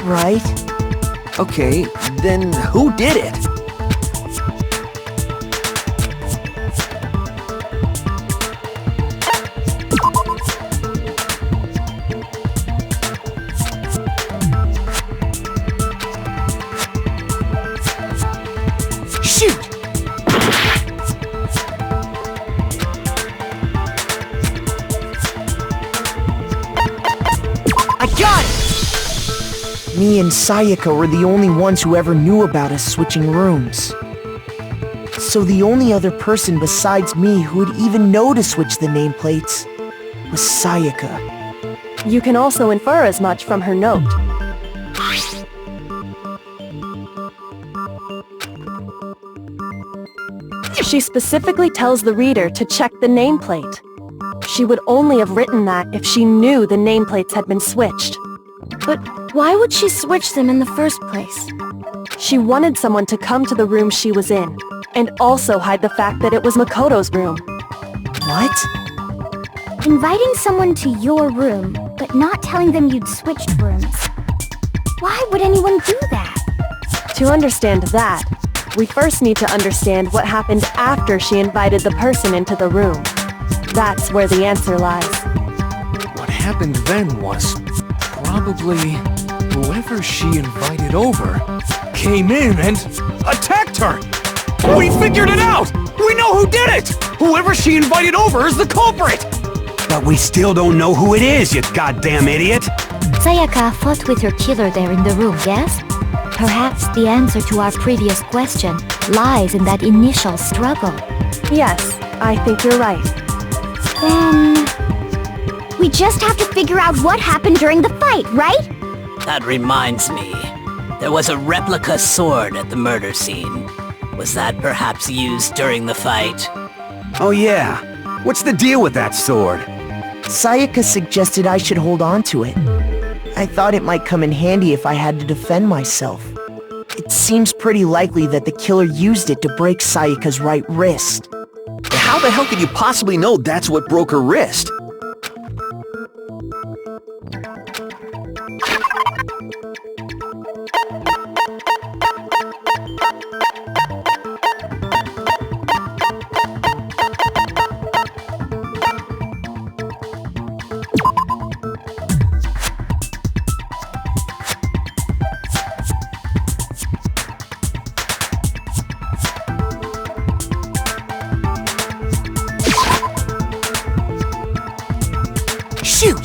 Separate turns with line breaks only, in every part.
Right?
Okay, then who did it?
Shoot! I got it! Me and Sayaka were the only ones who ever knew about us switching rooms. So the only other person besides me who would even know to switch the nameplates was Sayaka.
You can also infer as much from her note. She specifically tells the reader to check the nameplate. She would only have written that if she knew the nameplates had been switched.
But why would she switch them in the first place?
She wanted someone to come to the room she was in, and also hide the fact that it was Makoto's room.
What?
Inviting someone to your room, but not telling them you'd switched rooms. Why would anyone do that?
To understand that, we first need to understand what happened after she invited the person into the room. That's where the answer lies.
What happened then was probably whoever she invited over came in and attacked her! We figured it out! We know who did it! Whoever she invited over is the culprit!
But we still don't know who it is, you goddamn idiot!
Sayaka fought with her killer there in the room, yes? Perhaps the answer to our previous question lies in that initial struggle.
Yes, I think you're right.
Then... we just have to figure out what happened during the fight, right?
That reminds me. There was a replica sword at the murder scene. Was that perhaps used during the fight?
Oh yeah. What's the deal with that sword?
Sayaka suggested I should hold on to it. I thought it might come in handy if I had to defend myself. It seems pretty likely that the killer used it to break Sayaka's right wrist.
How the hell could you possibly know that's what broke her wrist?
Shoot!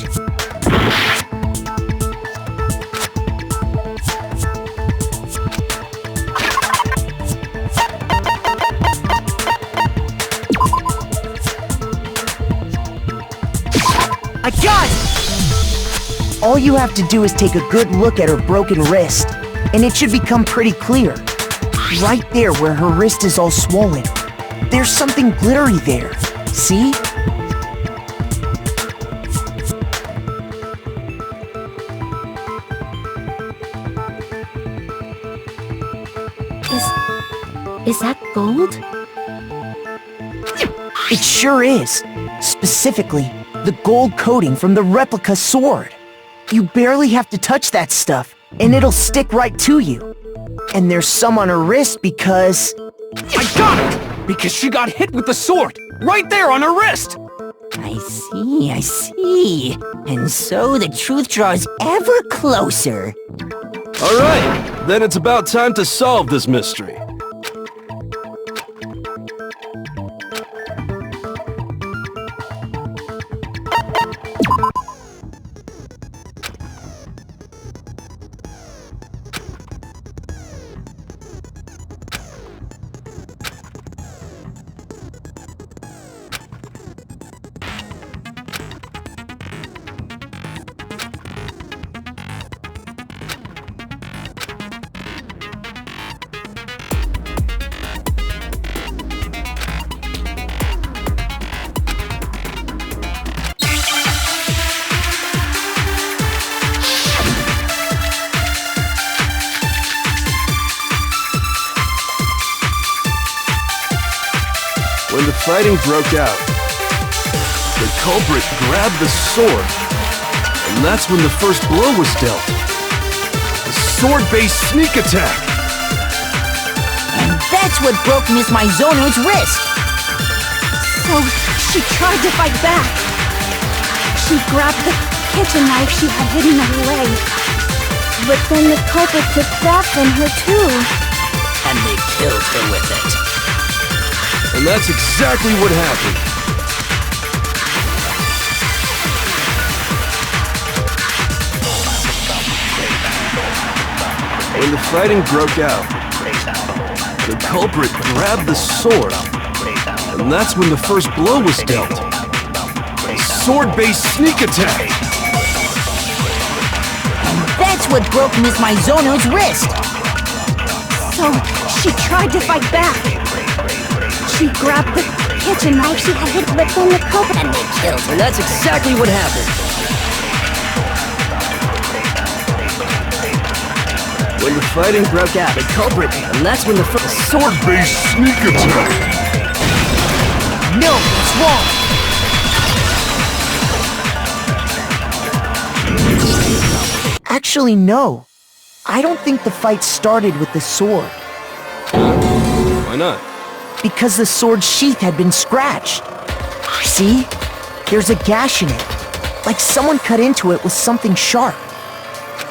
I got it! All you have to do is take a good look at her broken wrist, and it should become pretty clear. Right there where her wrist is all swollen. There's something glittery there. See?
Is that gold?
It sure is. Specifically, the gold coating from the replica sword. You barely have to touch that stuff, and it'll stick right to you. And there's some on her wrist because...
I got it! Because she got hit with the sword! Right there on her wrist!
I see. And so the truth draws ever closer.
Alright, then it's about time to solve this mystery. When the fighting broke out, the culprit grabbed the sword, and that's when the first blow was dealt. The sword-based sneak attack.
And that's what broke Miss Mizono's wrist.
So, she tried to fight back. She grabbed the kitchen knife she had hidden in her leg.
But then the culprit took that from her too.
And they killed her with it.
And that's exactly what happened. When the fighting broke out, the culprit grabbed the sword, and that's when the first blow was dealt. A sword-based sneak attack.
And that's what broke Miss Mizono's wrist.
So, she tried to fight back. She grabbed the kitchen knife she had hidden, but then the culprit
And they killed her.
And that's exactly what happened.
When the fighting broke out,
The culprit, and that's when the first
sword-based sneak attack.
No, it's wrong. Actually, no. I don't think the fight started with the sword.
Why not?
Because the sword's sheath had been scratched. See? There's a gash in it. Like someone cut into it with something sharp.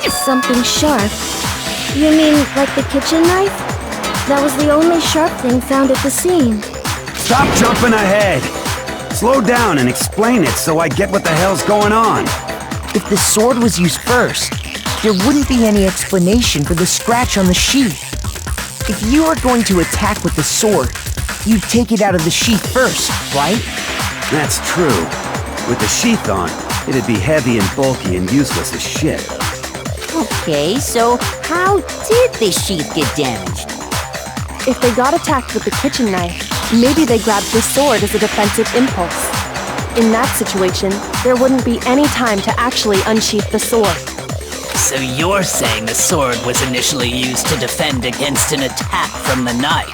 Something sharp? You mean like the kitchen knife? That was the only sharp thing found at the scene.
Stop jumping ahead! Slow down and explain it so I get what the hell's going on.
If the sword was used first, there wouldn't be any explanation for the scratch on the sheath. If you were going to attack with the sword, you'd take it out of the sheath first, right?
That's true. With the sheath on, it'd be heavy and bulky and useless as shit.
Okay, so how did the sheath get damaged?
If they got attacked with the kitchen knife, maybe they grabbed the sword as a defensive impulse. In that situation, there wouldn't be any time to actually unsheath the sword.
So you're saying the sword was initially used to defend against an attack from the knife?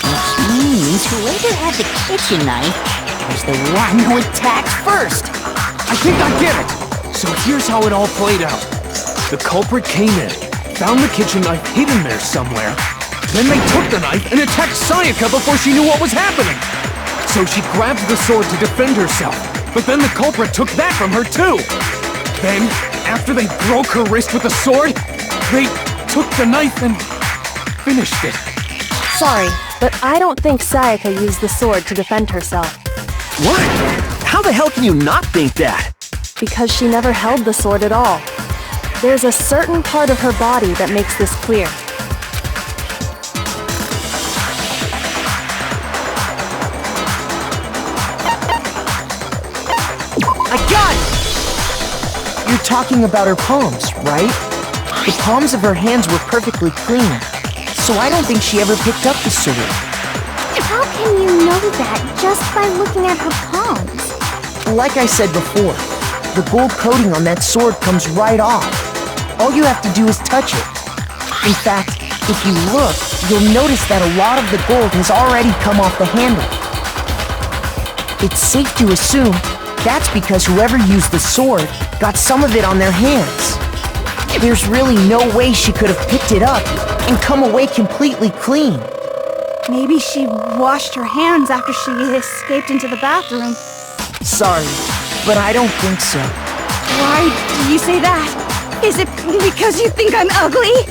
Which means whoever had the kitchen knife was the one who attacked first.
I think I get it! So here's how it all played out. The culprit came in, found the kitchen knife hidden there somewhere. Then they took the knife and attacked Sayaka before she knew what was happening. So she grabbed the sword to defend herself, but then the culprit took that from her too. Then, after they broke her wrist with the sword, they took the knife and finished it.
Sorry, but I don't think Sayaka used the sword to defend herself.
What? How the hell can you not think that?
Because she never held the sword at all. There's a certain part of her body that makes this clear.
I got it! You're talking about her palms, right? The palms of her hands were perfectly clean, so I don't think she ever picked up the sword.
How can you know that just by looking at her palms?
Like I said before, the gold coating on that sword comes right off. All you have to do is touch it. In fact, if you look, you'll notice that a lot of the gold has already come off the handle. It's safe to assume that's because whoever used the sword got some of it on their hands. There's really no way she could have picked it up and come away completely clean.
Maybe she washed her hands after she escaped into the bathroom.
Sorry, but I don't think so.
Why do you say that? Is it because you think I'm ugly?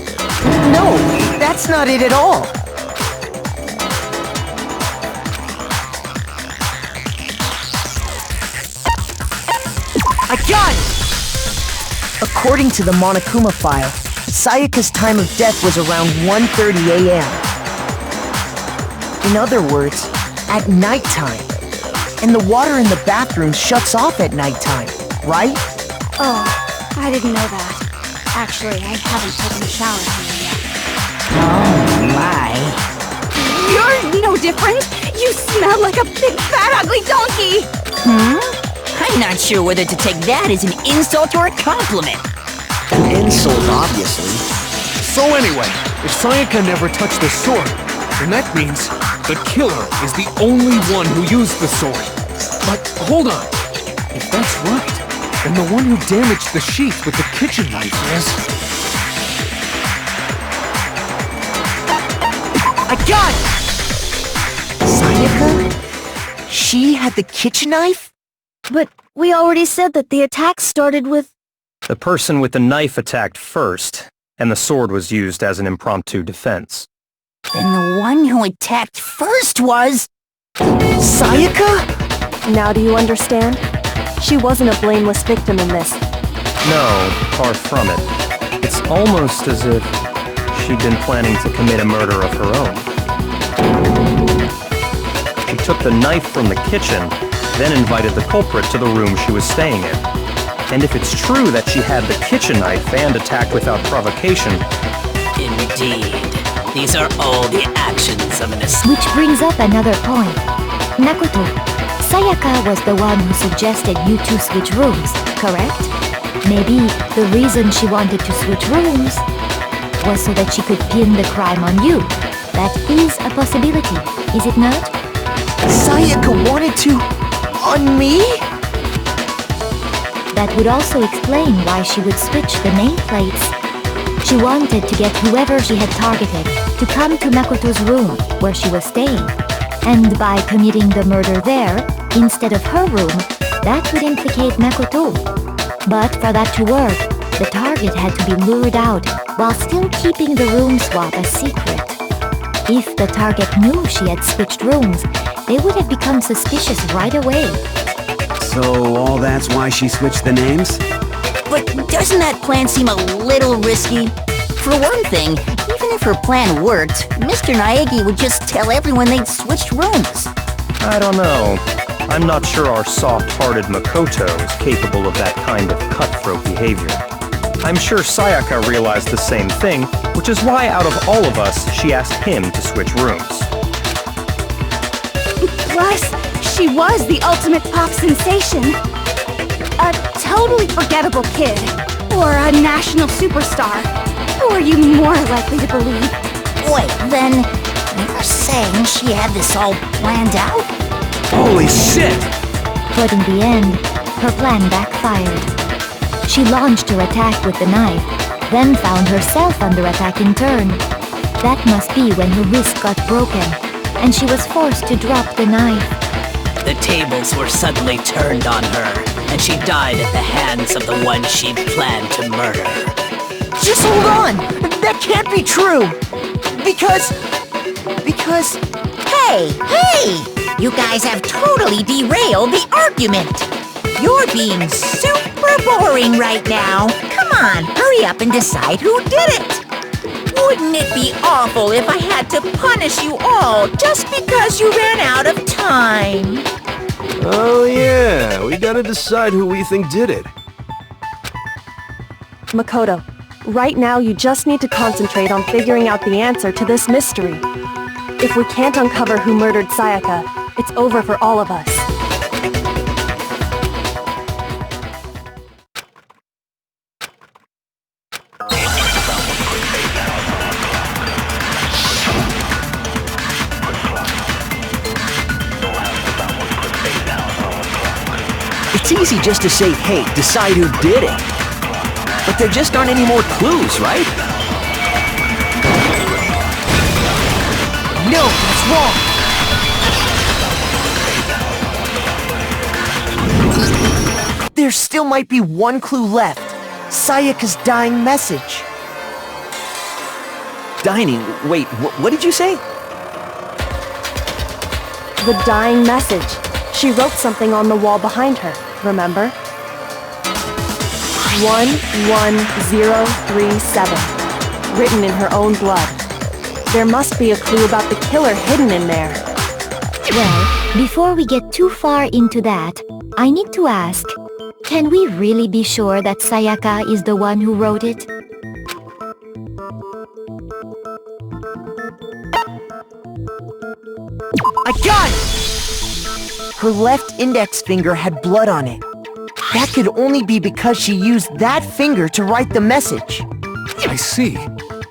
No, that's not it at all. I got it! According to the Monokuma file, Sayaka's time of death was around 1:30 a.m. In other words, at nighttime. And the water in the bathroom shuts off at nighttime, right?
Oh, I didn't know that. Actually, I haven't taken a shower here yet.
Oh my.
You're no different! You smell like a big fat ugly donkey!
I'm not sure whether to take that as an insult or a compliment.
An insult, obviously.
So anyway, if Sayaka never touched the sword, then that means the killer is the only one who used the sword. But hold on. If that's right, then the one who damaged the sheath with the kitchen knife is...
god! Sayaka? She had the kitchen knife?
But we already said that the attack started with...
The person with the knife attacked first, and the sword was used as an impromptu defense.
Then the one who attacked first was...
Sayaka?
Now do you understand? She wasn't a blameless victim in this.
No, far from it. It's almost as if she'd been planning to commit a murder of her own. She took the knife from the kitchen, then invited the culprit to the room she was staying in. And if it's true that she had the kitchen knife and attacked without provocation...
Indeed. These are all the actions of an
Which brings up another point. Makoto, Sayaka was the one who suggested you two switch rooms, correct? Maybe the reason she wanted to switch rooms was so that she could pin the crime on you. That is a possibility, is it not?
Sayaka wanted to... on me?
That would also explain why she would switch the nameplates. She wanted to get whoever she had targeted to come to Makoto's room where she was staying. And by committing the murder there, instead of her room, that would implicate Makoto. But for that to work, the target had to be lured out while still keeping the room swap a secret. If the target knew she had switched rooms, they would have become suspicious right away.
So all that's why she switched the names?
But doesn't that plan seem a little risky? For one thing, even if her plan worked, Mr. Naegi would just tell everyone they'd switched rooms.
I don't know. I'm not sure our soft-hearted Makoto is capable of that kind of cutthroat behavior. I'm sure Sayaka realized the same thing, which is why out of all of us, she asked him to switch rooms.
Plus, she was the ultimate pop sensation. A totally forgettable kid. Or a national superstar. Who are you more likely to believe?
Wait, then you're saying she had this all planned out?
Holy shit!
But in the end, her plan backfired. She launched her attack with the knife, then found herself under attack in turn. That must be when her wrist got broken, and she was forced to drop the knife.
The tables were suddenly turned on her, and she died at the hands of the one she'd planned to murder.
Just hold on! That can't be true! Because...
Hey! You guys have totally derailed the argument! You're being super boring right now! Come on, hurry up and decide who did it! Wouldn't it be awful if I had to punish you all just because you ran out of time?
Oh yeah, we gotta decide who we think did it.
Makoto, right now you just need to concentrate on figuring out the answer to this mystery. If we can't uncover who murdered Sayaka, it's over for all of us.
It's easy just to say, hey, decide who did it. But there just aren't any more clues, right?
No, that's wrong! There still might be one clue left. Sayaka's dying message.
Dining. Wait, what did you say?
The dying message. She wrote something on the wall behind her, remember? 11037. Written in her own blood. There must be a clue about the killer hidden in there.
Well, before we get too far into that, I need to ask, can we really be sure that Sayaka is the one who wrote it?
I got it! Her left index finger had blood on it. That could only be because she used that finger to write the message.
I see.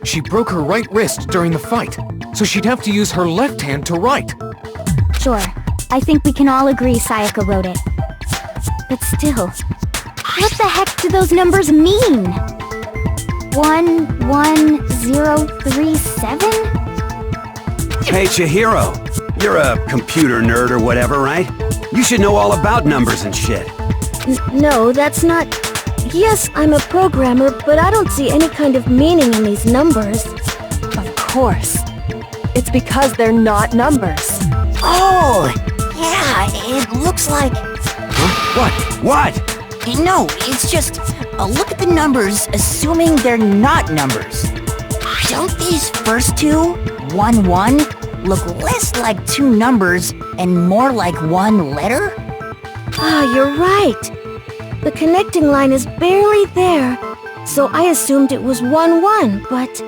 She broke her right wrist during the fight, so she'd have to use her left hand to write.
Sure. I think we can all agree Sayaka wrote it. But still, what the heck do those numbers mean? 11037?
Hey, Chihiro. You're a computer nerd or whatever, right? You should know all about numbers and shit.
No, that's not... Yes, I'm a programmer, but I don't see any kind of meaning in these numbers.
Of course. It's because they're not numbers.
Oh, yeah, it looks like...
Huh? What?
No, it's just a look at the numbers, assuming they're not numbers. Don't these first two, 1, 1, look less like two numbers and more like one letter?
Ah, you're right. The connecting line is barely there, so I assumed it was 1, 1, but...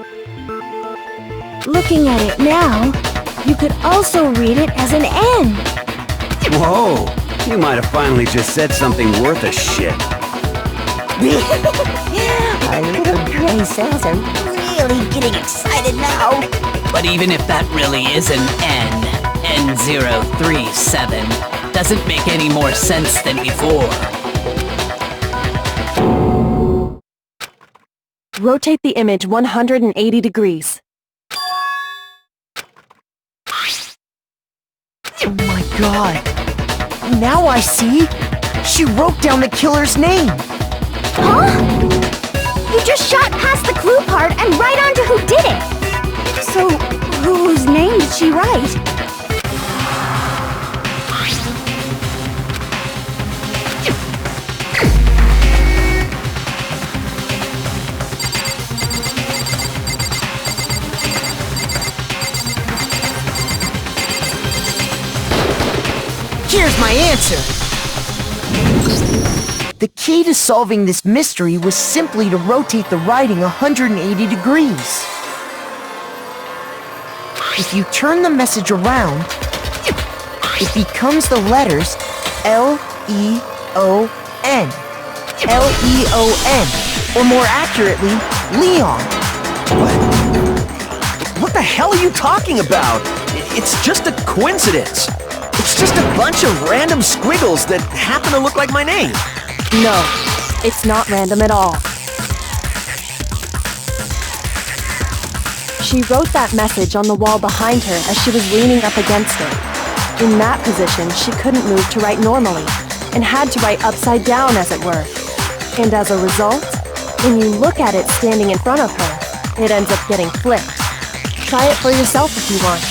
Looking at it now, you could also read it as an N.
Whoa, you might have finally just said something worth a shit.
Our little gray cells are really getting excited now.
But even if that really is an N037, doesn't make any more sense than before.
Rotate the image 180 degrees.
Oh my god. Now I see. She wrote down the killer's name.
Huh? You just shot past the clue part and right onto who did it.
So, whose name did she write?
Here's my answer. The key to solving this mystery was simply to rotate the writing 180 degrees. If you turn the message around, it becomes the letters L-E-O-N. L-E-O-N. Or more accurately, Leon.
What the hell are you talking about? It's just a coincidence. It's just a bunch of random squiggles that happen to look like my name.
No, it's not random at all. She wrote that message on the wall behind her as she was leaning up against it. In that position, she couldn't move to write normally, and had to write upside down, as it were. And as a result, when you look at it standing in front of her, it ends up getting flipped. Try it for yourself if you want.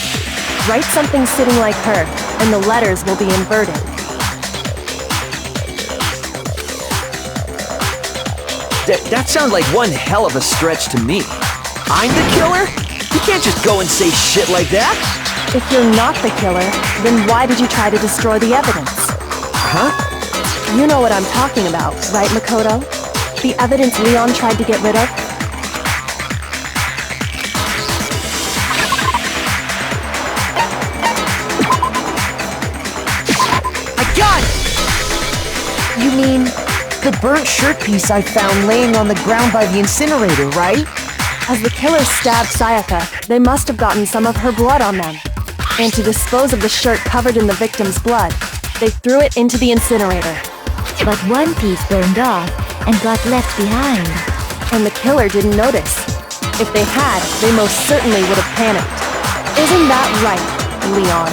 Write something sitting like her, and the letters will be inverted.
That sounds like one hell of a stretch to me. I'm the killer? You can't just go and say shit like that.
If you're not the killer, then why did you try to destroy the evidence?
Huh?
You know what I'm talking about, right, Makoto? The evidence Leon tried to get rid of?
You mean, the burnt shirt piece I found laying on the ground by the incinerator, right?
As the killer stabbed Sayaka, they must have gotten some of her blood on them. And to dispose of the shirt covered in the victim's blood, they threw it into the incinerator.
But one piece burned off and got left behind.
And the killer didn't notice. If they had, they most certainly would have panicked. Isn't that right, Leon?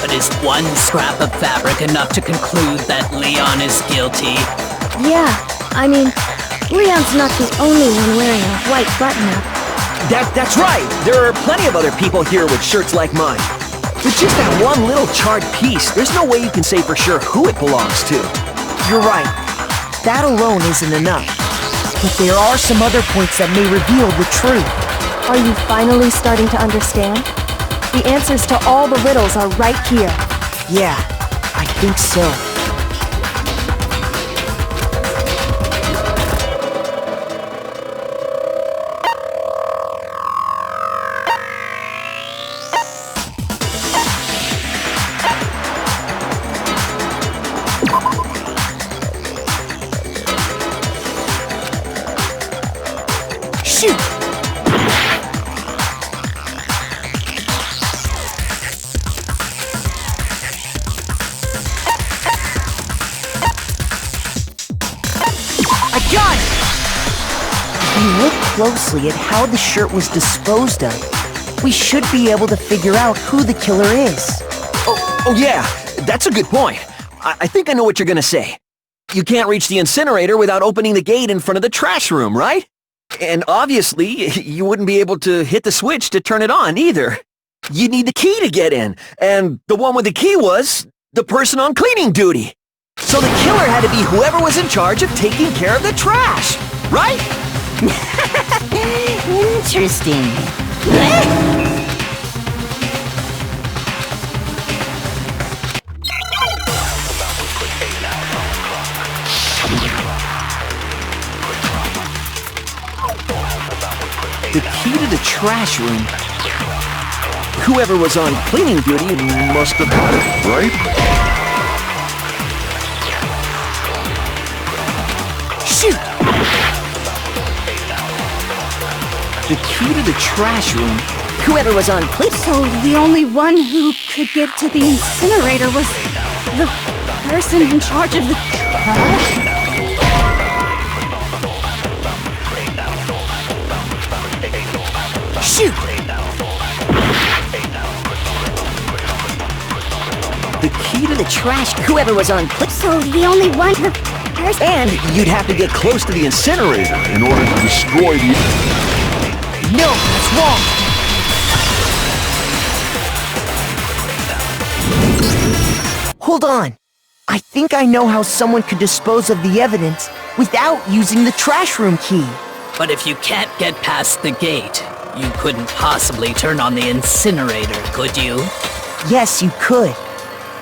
But is one scrap of fabric enough to conclude that Leon is guilty?
Yeah, I mean, Leon's not the only one wearing a white button-up.
That's right! There are plenty of other people here with shirts like mine. With just that one little charred piece, there's no way you can say for sure who it belongs to.
You're right. That alone isn't enough. But there are some other points that may reveal the truth.
Are you finally starting to understand? The answers to all the riddles are right here.
Yeah, I think so. Shoot! Got it! If you look closely at how the shirt was disposed of, we should be able to figure out who the killer is.
Oh yeah, that's a good point. I think I know what you're gonna say. You can't reach the incinerator without opening the gate in front of the trash room, right? And obviously, you wouldn't be able to hit the switch to turn it on either. You'd need the key to get in, and the one with the key was the person on cleaning duty. So the killer had to be whoever was in charge of taking care of the trash, right?
Interesting.
The key to the trash room. Whoever was on cleaning duty must have had it, right? Shoot! The key to the trash room. Whoever was on cleaning.
So the only one who could get to the incinerator was the person in charge of the trash?
Shoot! The key to the trash. Whoever was on cleaning.
So the only one who...
And you'd have to get close to the incinerator in order to destroy the...
No, that's wrong. Hold on. I think I know how someone could dispose of the evidence without using the trash room key.
But if you can't get past the gate, you couldn't possibly turn on the incinerator, could you?
Yes, you could.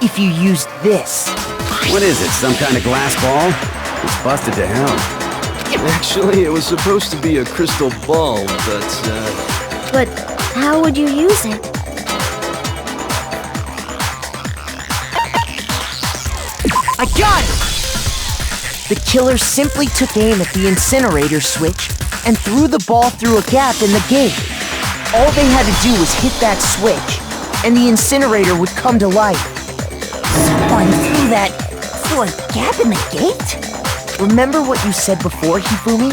If you used this.
What is it, some kind of glass ball? It's busted to hell.
Actually, it was supposed to be a crystal ball, but,
But how would you use it?
I got it! The killer simply took aim at the incinerator switch and threw the ball through a gap in the gate. All they had to do was hit that switch, and the incinerator would come to life.
Someone threw a gap in the gate?
Remember what you said before, Hifumi?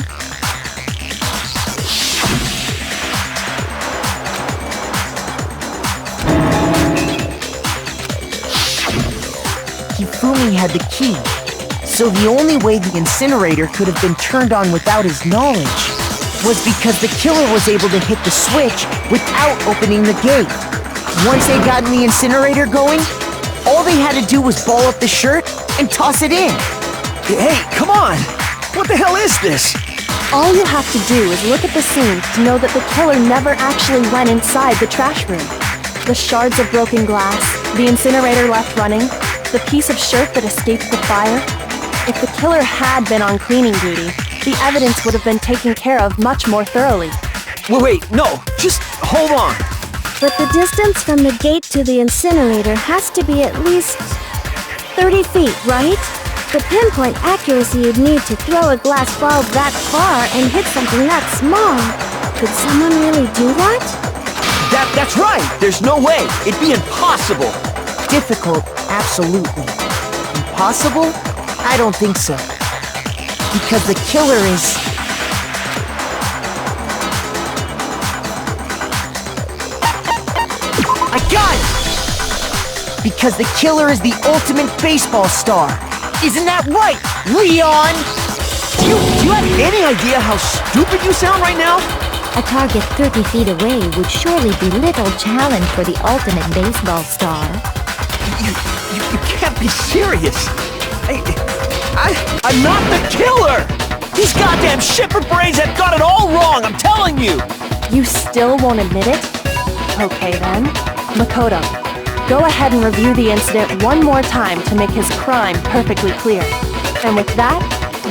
Hifumi had the key, so the only way the incinerator could have been turned on without his knowledge was because the killer was able to hit the switch without opening the gate. Once they got the incinerator going, all they had to do was ball up the shirt and toss it in.
Hey, come on! What the hell is this?
All you have to do is look at the scene to know that the killer never actually went inside the trash room. The shards of broken glass, the incinerator left running, the piece of shirt that escaped the fire. If the killer had been on cleaning duty, the evidence would have been taken care of much more thoroughly.
Wait, no, just hold on.
But the distance from the gate to the incinerator has to be at least 30 feet, right? The pinpoint accuracy you'd need to throw a glass ball that far and hit something that small. Could someone really do that?
That's right! There's no way! It'd be impossible!
Difficult, absolutely. Impossible? I don't think so. Because the killer is... I got it! Because the killer is the ultimate baseball star. Isn't that right, Leon?
Do you have any idea how stupid you sound right now?
A target 30 feet away would surely be little challenge for the ultimate baseball star.
You can't be serious. I'm not the killer! These goddamn shipper brains have got it all wrong, I'm telling you!
You still won't admit it? Okay then. Makoto, go ahead and review the incident one more time to make his crime perfectly clear. And with that,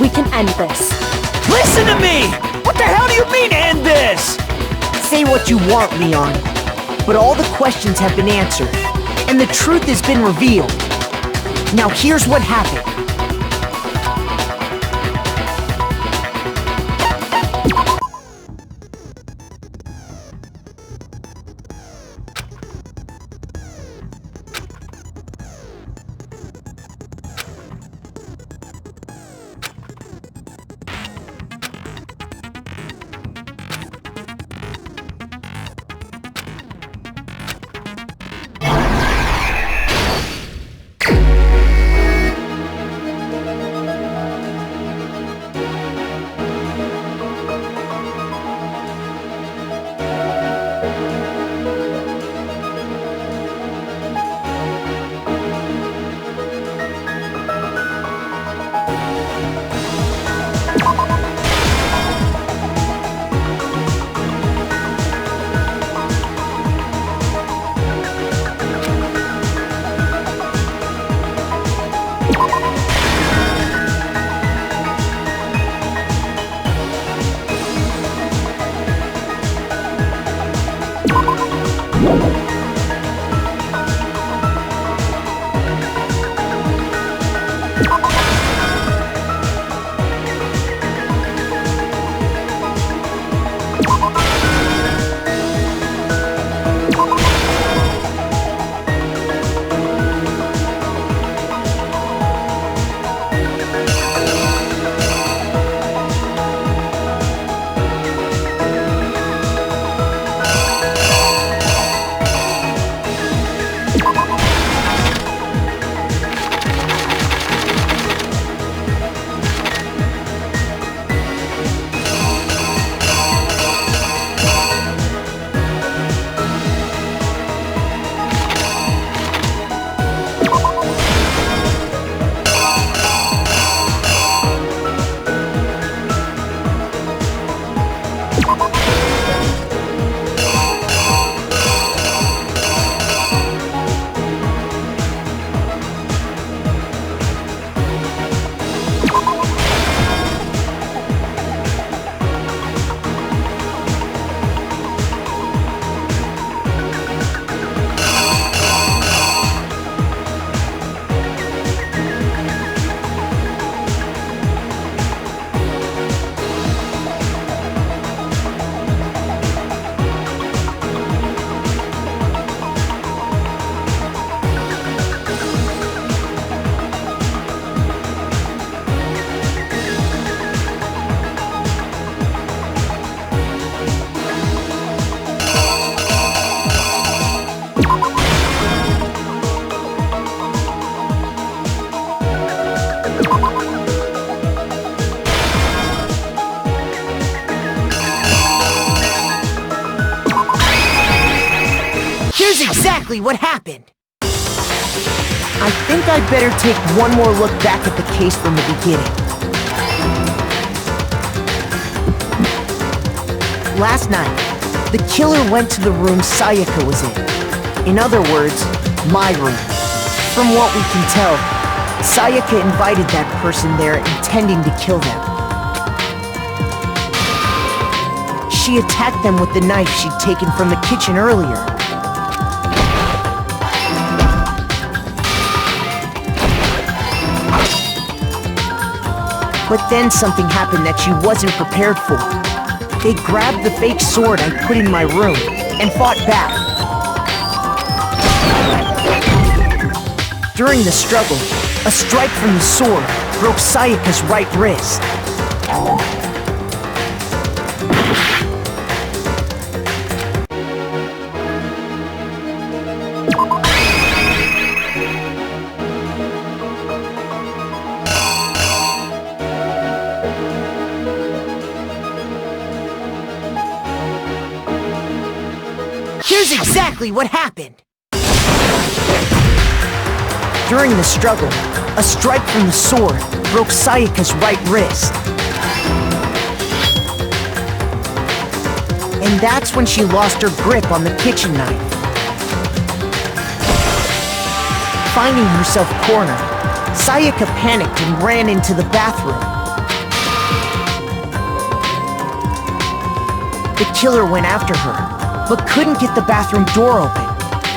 we can end this.
Listen to me! What the hell do you mean, end this?
Say what you want, Leon. But all the questions have been answered, and the truth has been revealed. Now here's what happened. exactly what happened. I think I'd better take one more look back at the case from the beginning. Last night, the killer went to the room Sayaka was in. In other words, my room. From what we can tell, Sayaka invited that person there intending to kill them. She attacked them with the knife she'd taken from the kitchen earlier. But then something happened that she wasn't prepared for. They grabbed the fake sword I put in my room and fought back. During the struggle, a strike from the sword broke Sayaka's right wrist. Here's exactly what happened. During the struggle, a strike from the sword broke Sayaka's right wrist. And that's when she lost her grip on the kitchen knife. Finding herself cornered, Sayaka panicked and ran into the bathroom. The killer went after her, but couldn't get the bathroom door open.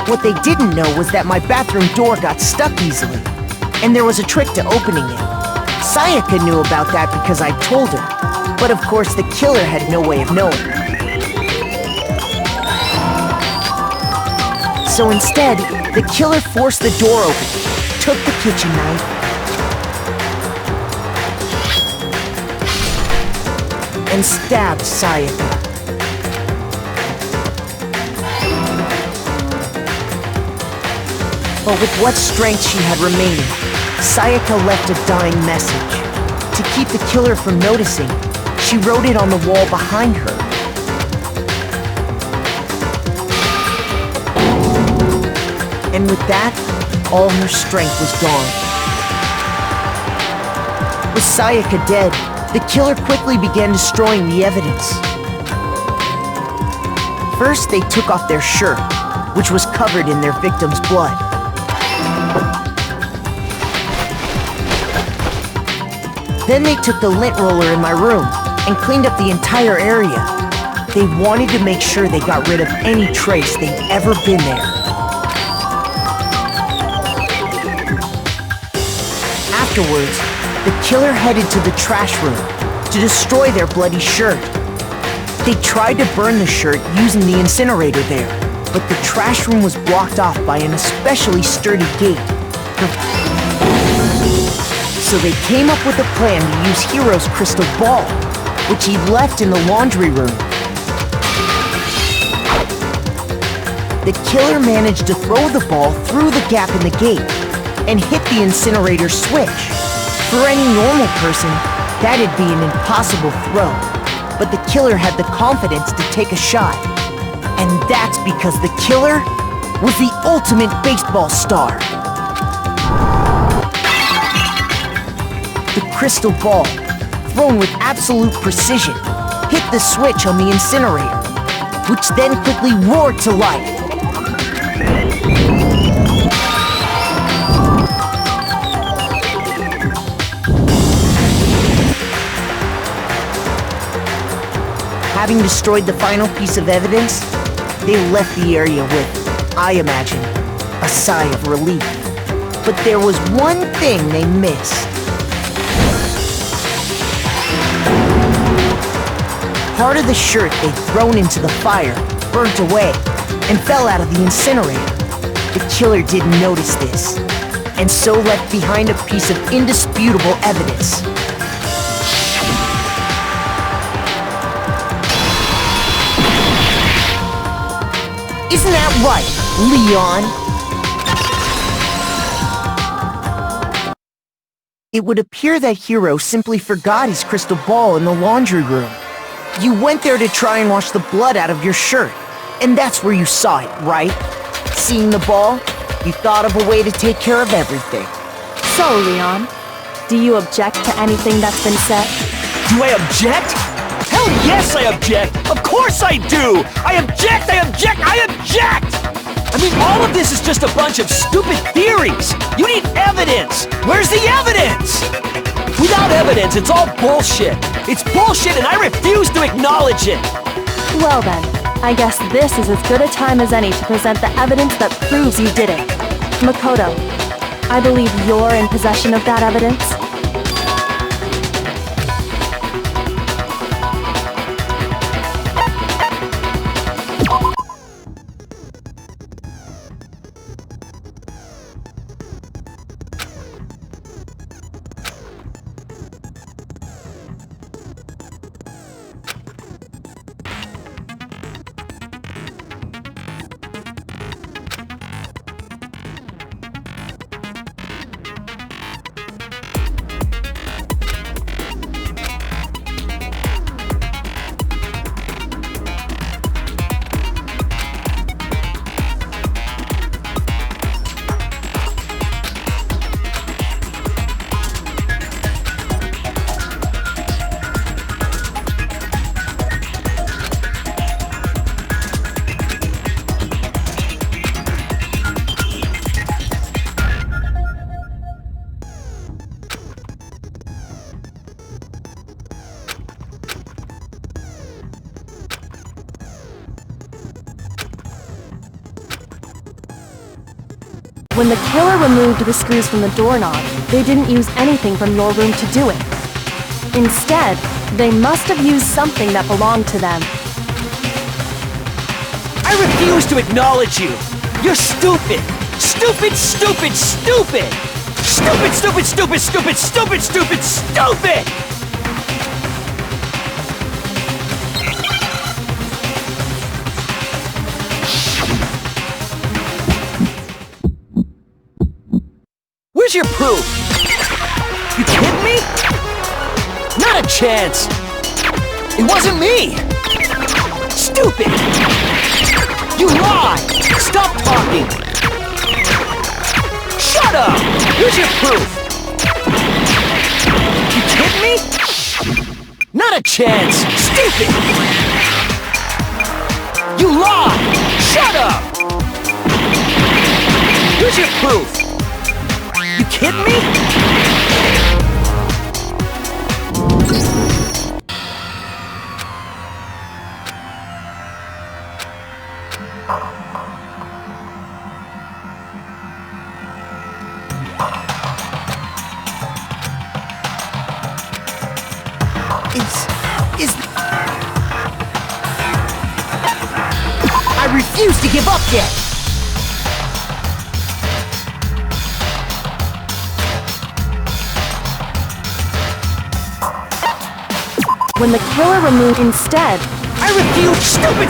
What they didn't know was that my bathroom door got stuck easily, and there was a trick to opening it. Sayaka knew about that because I told her, but of course the killer had no way of knowing. So instead, the killer forced the door open, took the kitchen knife, and stabbed Sayaka. But with what strength she had remaining, Sayaka left a dying message. To keep the killer from noticing, she wrote it on the wall behind her. And with that, all her strength was gone. With Sayaka dead, the killer quickly began destroying the evidence. First, they took off their shirt, which was covered in their victim's blood. Then they took the lint roller in my room and cleaned up the entire area. They wanted to make sure they got rid of any trace they'd ever been there. Afterwards, the killer headed to the trash room to destroy their bloody shirt. They tried to burn the shirt using the incinerator there, but the trash room was blocked off by an especially sturdy gate. So they came up with a plan to use Hiro's crystal ball, which he left in the laundry room. The killer managed to throw the ball through the gap in the gate and hit the incinerator switch. For any normal person, that'd be an impossible throw, but the killer had the confidence to take a shot. And that's because the killer was the ultimate baseball star. The crystal ball, thrown with absolute precision, hit the switch on the incinerator, which then quickly roared to life. Having destroyed the final piece of evidence, they left the area with, I imagine, a sigh of relief. But there was one thing they missed. Part of the shirt they'd thrown into the fire burnt away and fell out of the incinerator. The killer didn't notice this, and so left behind a piece of indisputable evidence. Isn't that right, Leon? It would appear that Hiro simply forgot his crystal ball in the laundry room. You went there to try and wash the blood out of your shirt, and that's where you saw it, right? seeing the ball, you thought of a way to take care of everything.
So, Leon, do you object to anything that's been said?
Do I object? Hell yes, I object! Of course I do! I object! I object! I object! I mean, all of this is just a bunch of stupid theories! You need evidence! Where's the evidence? Without evidence, it's all bullshit! It's bullshit and I refuse to acknowledge it!
Well then, I guess this is as good a time as any to present the evidence that proves you did it. Makoto, I believe you're in possession of that evidence. When the killer removed the screws from the doorknob, they didn't use anything from your room to do it. Instead, they must have used something that belonged to them.
I refuse to acknowledge you! You're stupid! Stupid, stupid, stupid! Stupid, stupid, stupid, stupid, stupid, stupid, stupid! Where's your proof? You kidding me? Not a chance! It wasn't me! Stupid! You lie! Stop talking! Shut up! Here's your proof! You kidding me? Not a chance! Stupid! You lie! Shut up! Here's your proof! You kidding me? I refuse to give up yet!
When the killer removed instead,
I refuse, stupid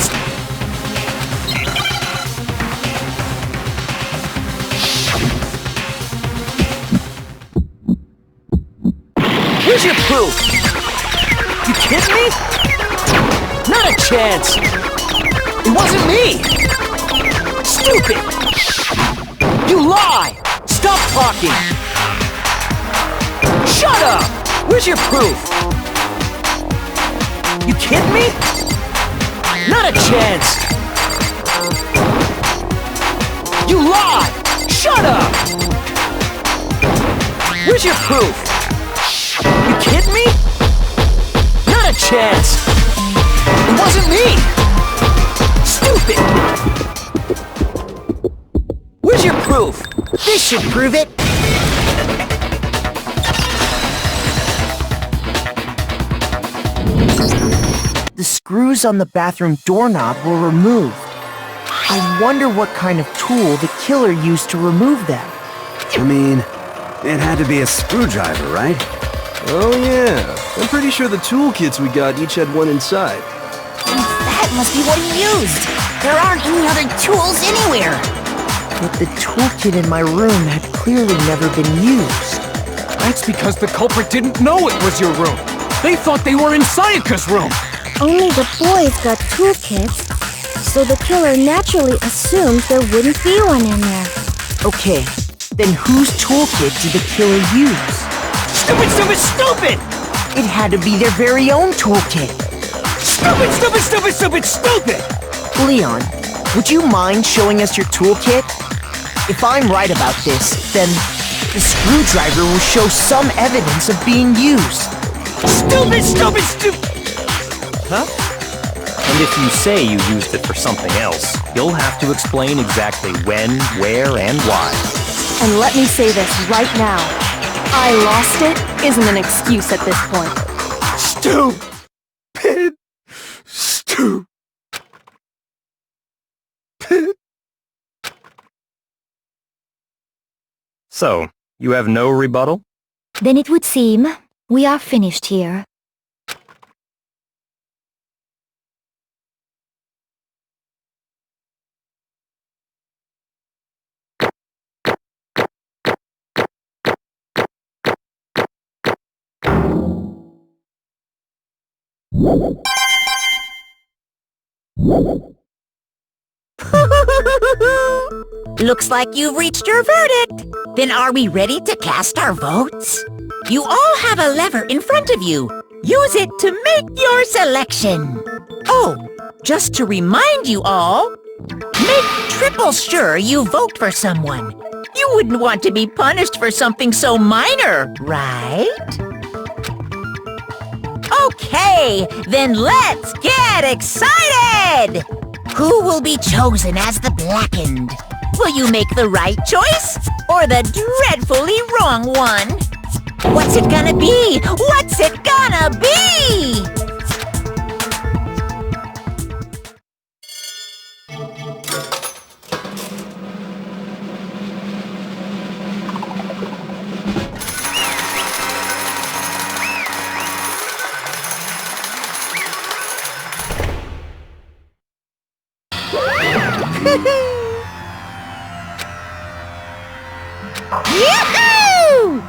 Where's your proof? You kidding me? Not a chance! It wasn't me! Stupid! You lie! Stop talking! Shut up! Where's your proof? You kidding me? Not a chance! You lie! Shut up! Where's your proof? You kidding me? Not a chance! It wasn't me! Stupid! Where's your proof? This should prove it!
The screws on the bathroom doorknob were removed. I wonder what kind of tool the killer used to remove them.
I mean, it had to be a screwdriver, right?
Oh yeah, I'm pretty sure the toolkits we got each had one inside.
And that must be what he used! There aren't any other tools anywhere!
But the toolkit in my room had clearly never been used.
That's because the culprit didn't know it was your room. They thought they were in Sayaka's room.
Only the boys got toolkits. so the killer naturally assumed there wouldn't be one in there.
Okay, then whose toolkit did the killer use?
Stupid, stupid, stupid!
It had to be their very own toolkit.
Stupid, stupid, stupid, stupid, stupid!
Leon, would you mind showing us your toolkit? If I'm right about this, then the screwdriver will show some evidence of being used.
Stupid, stupid, stupid!
Huh? And if you say you used it for something else, you'll have to explain exactly when, where, and why.
And let me say this right now. I lost it isn't an excuse at this point.
Stupid. Stupid.
So, you have no rebuttal?
Then it would seem we are finished here.
Looks like you've reached your verdict. Then are we ready to cast our votes? You all have a lever in front of you. Use it to make your selection. Oh, just to remind you all, make triple sure you vote for someone. You wouldn't want to be punished for something so minor, right? Okay, then let's get excited! Who will be chosen as the Blackened? Will you make the right choice or the dreadfully wrong one? What's it gonna be? What's it gonna be? Yoo-hoo!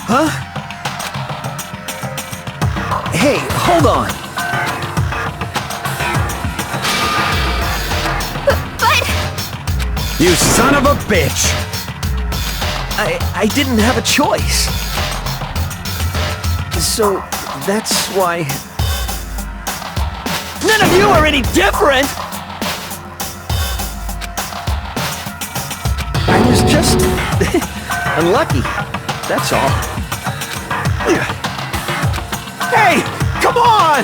Huh? Hey, hold on.
But...
You son of a bitch! I didn't have a choice. So, that's why... None of you are any different! I was just... unlucky. That's all. Hey! Come on!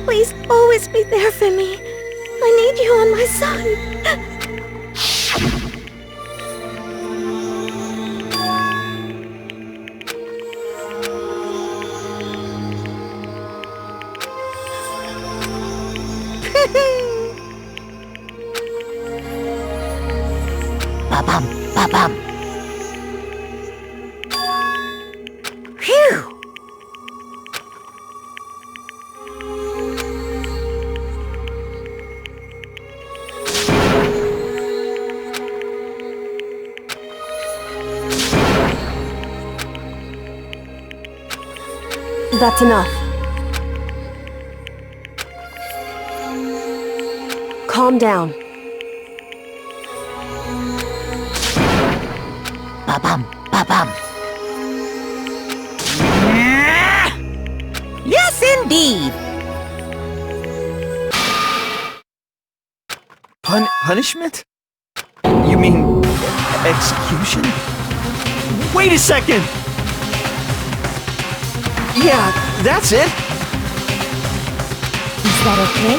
Please always be there for me. I need you on my side.
Ba-bum, ba-bum. Phew!
That's enough. Calm down.
Ba-bum, ba-bum. indeed.
Punishment? You mean execution? Wait a second! Yeah, that's it.
Is that okay?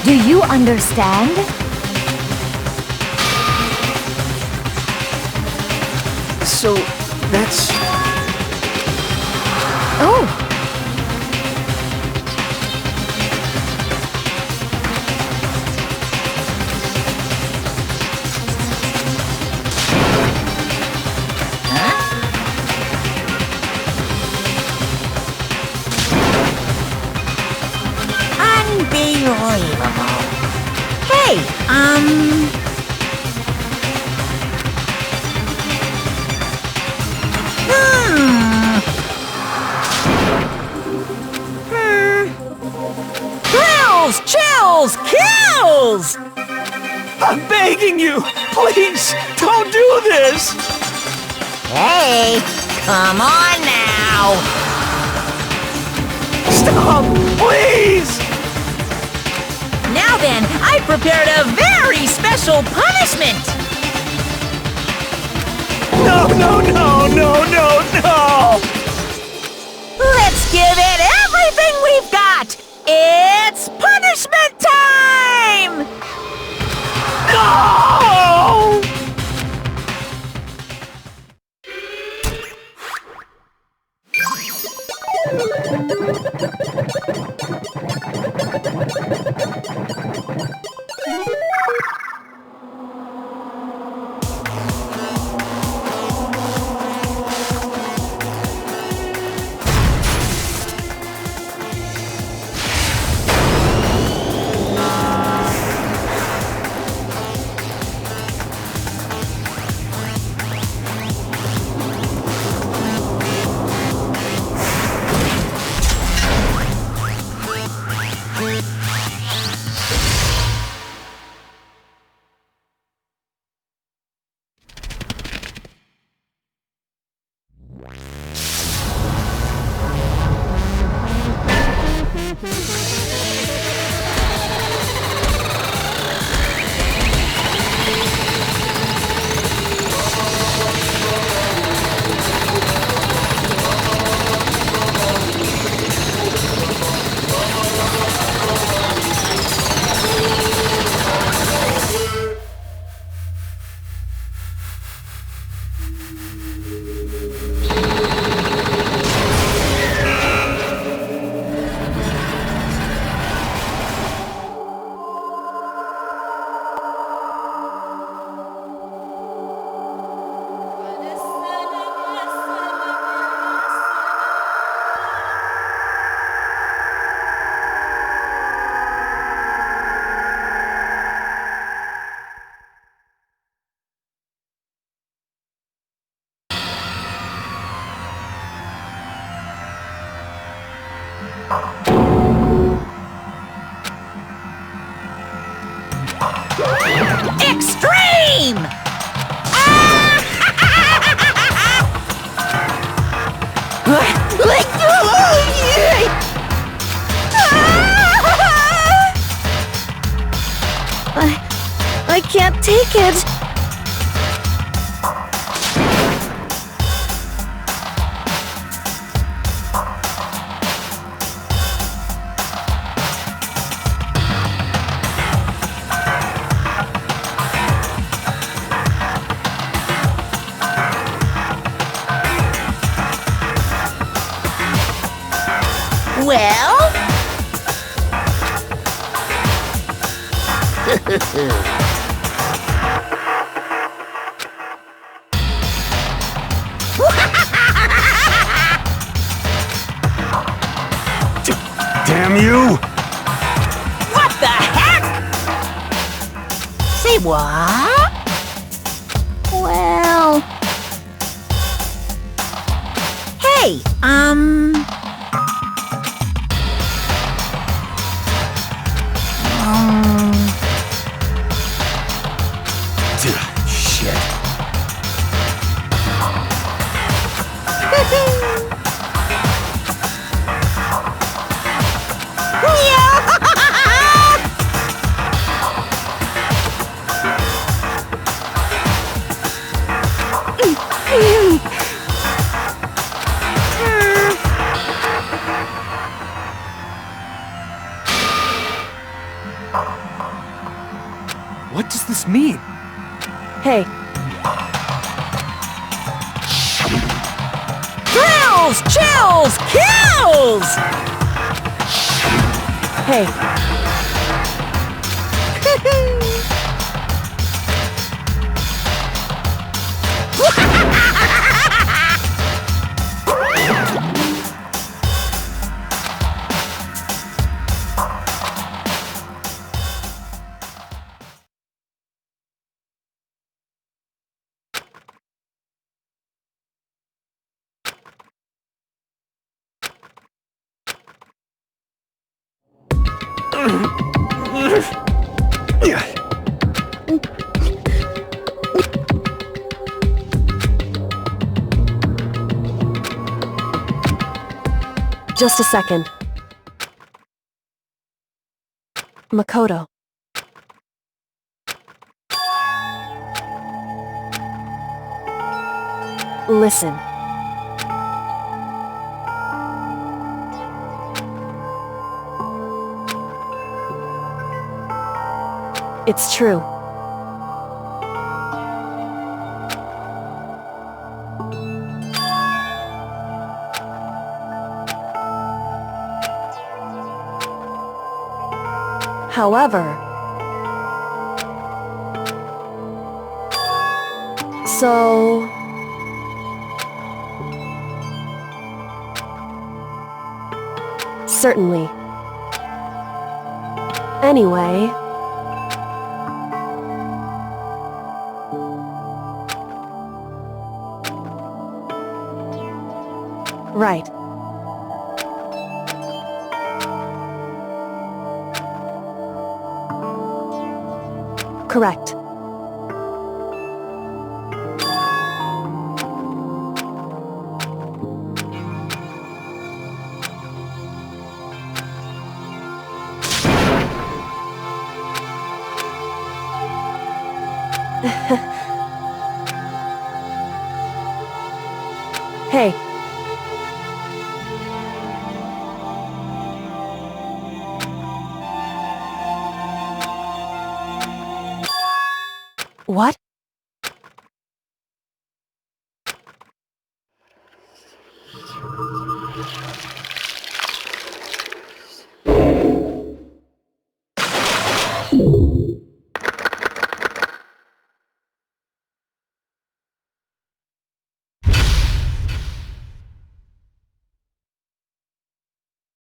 Do you understand?
So, that's...
Oh!
Unbelievable. Hey, Thrills, chills, kills!
I'm begging you! Please, don't do this!
Hey, come on now!
Stop! Please!
Now then, I prepared a very special punishment!
No, no, no, no, no, no!
Let's give it everything we've got! It's punishment time!
No!
Extreme!
I can't take it.
Well?
Damn you!
What the heck? Say what?
Well...
Hey,
What does this mean?
Hey,
Thrills, chills, kills!
hey. Just a second. Makoto. Listen. It's true. However, so certainly. Anyway, right. Correct. Hey.